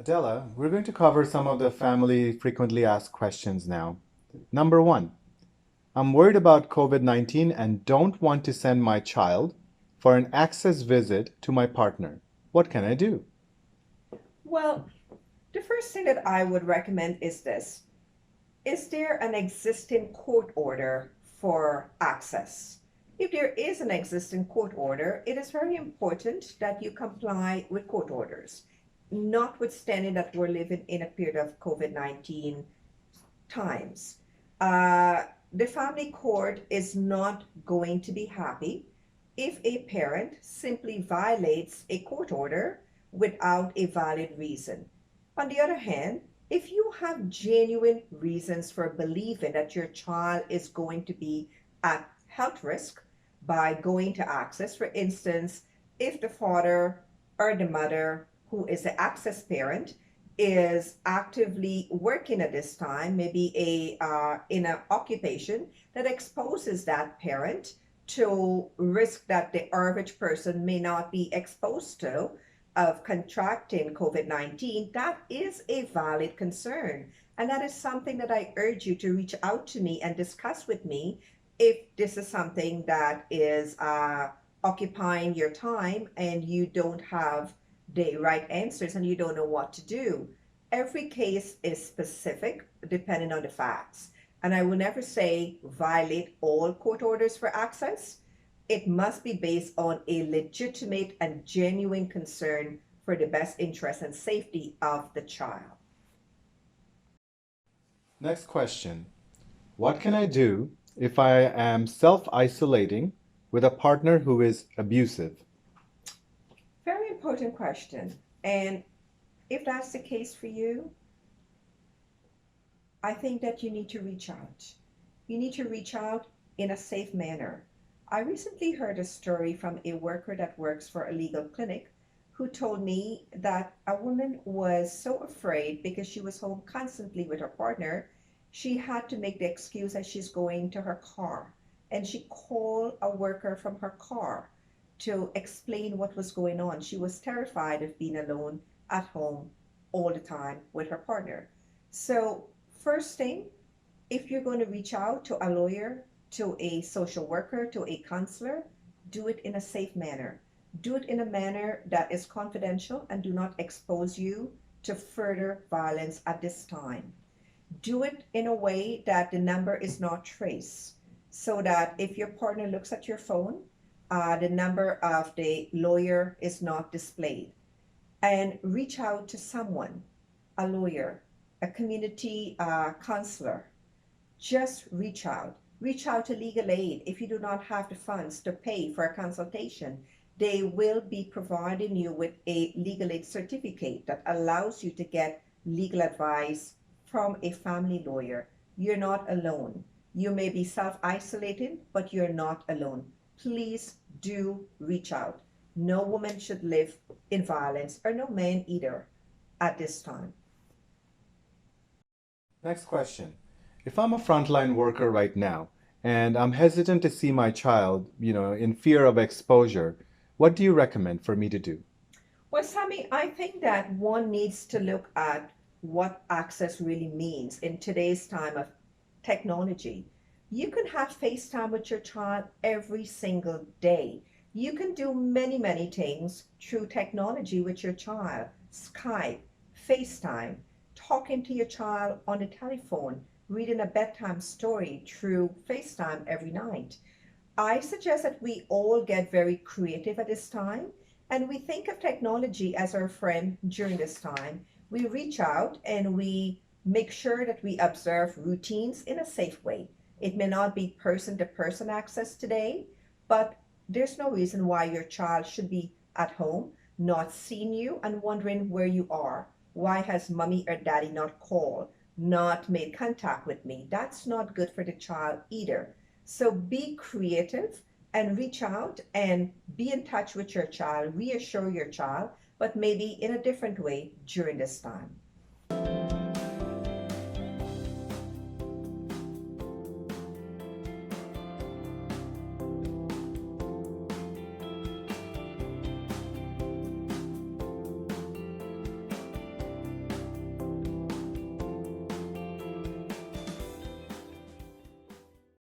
Della, we're going to cover some of the family frequently asked questions now. Number one, I'm worried about COVID-19 and don't want to send my child for an access visit to my partner. What can I do? Well, the first thing that I would recommend is this. Is there an existing court order for access? If there is an existing court order, it is very important that you comply with court orders, notwithstanding that we're living in a period of COVID-19 times. The family court is not going to be happy if a parent simply violates a court order without a valid reason. On the other hand, if you have genuine reasons for believing that your child is going to be at health risk by going to access, for instance, if the father or the mother, who is the access parent, is actively working at this time, maybe in an occupation that exposes that parent to risk that the average person may not be exposed to of contracting COVID-19, that is a valid concern. And that is something that I urge you to reach out to me and discuss with me if this is something that is occupying your time and you don't have the right answers and you don't know what to do. Every case is specific depending on the facts. And I will never say violate all court orders for access. It must be based on a legitimate and genuine concern for the best interest and safety of the child. Next question. What can I do if I am self-isolating with a partner who is abusive? Very important question. And if that's the case for you, I think that you need to reach out. You need to reach out in a safe manner. I recently heard a story from a worker that works for a legal clinic who told me that a woman was so afraid because she was home constantly with her partner, she had to make the excuse that she's going to her car. And she called a worker from her car to explain what was going on. She was terrified of being alone at home all the time with her partner. So, first thing, if you're going to reach out to a lawyer, to a social worker, to a counselor, do it in a safe manner. Do it in a manner that is confidential and do not expose you to further violence at this time. Do it in a way that the number is not traced, so that if your partner looks at your phone, the number of the lawyer is not displayed. And reach out to someone, a lawyer, a community counselor. Just reach out. Reach out to legal aid if you do not have the funds to pay for a consultation. They will be providing you with a legal aid certificate that allows you to get legal advice from a family lawyer. You're not alone. You may be self-isolating, but you're not alone. Please do reach out. No woman should live in violence, or no man either, at this time. Next question. If I'm a frontline worker right now and I'm hesitant to see my child, in fear of exposure, what do you recommend for me to do? Well, Sammy, I think that one needs to look at what access really means in today's time of technology. You can have FaceTime with your child every single day. You can do many, many things through technology with your child. Skype, FaceTime, talking to your child on the telephone, reading a bedtime story through FaceTime every night. I suggest that we all get very creative at this time and we think of technology as our friend during this time. We reach out and we make sure that we observe routines in a safe way. It may not be person to person access today, but there's no reason why your child should be at home, not seeing you and wondering where you are. Why has mommy or daddy not called, not made contact with me? That's not good for the child either. So be creative and reach out and be in touch with your child, reassure your child, but maybe in a different way during this time.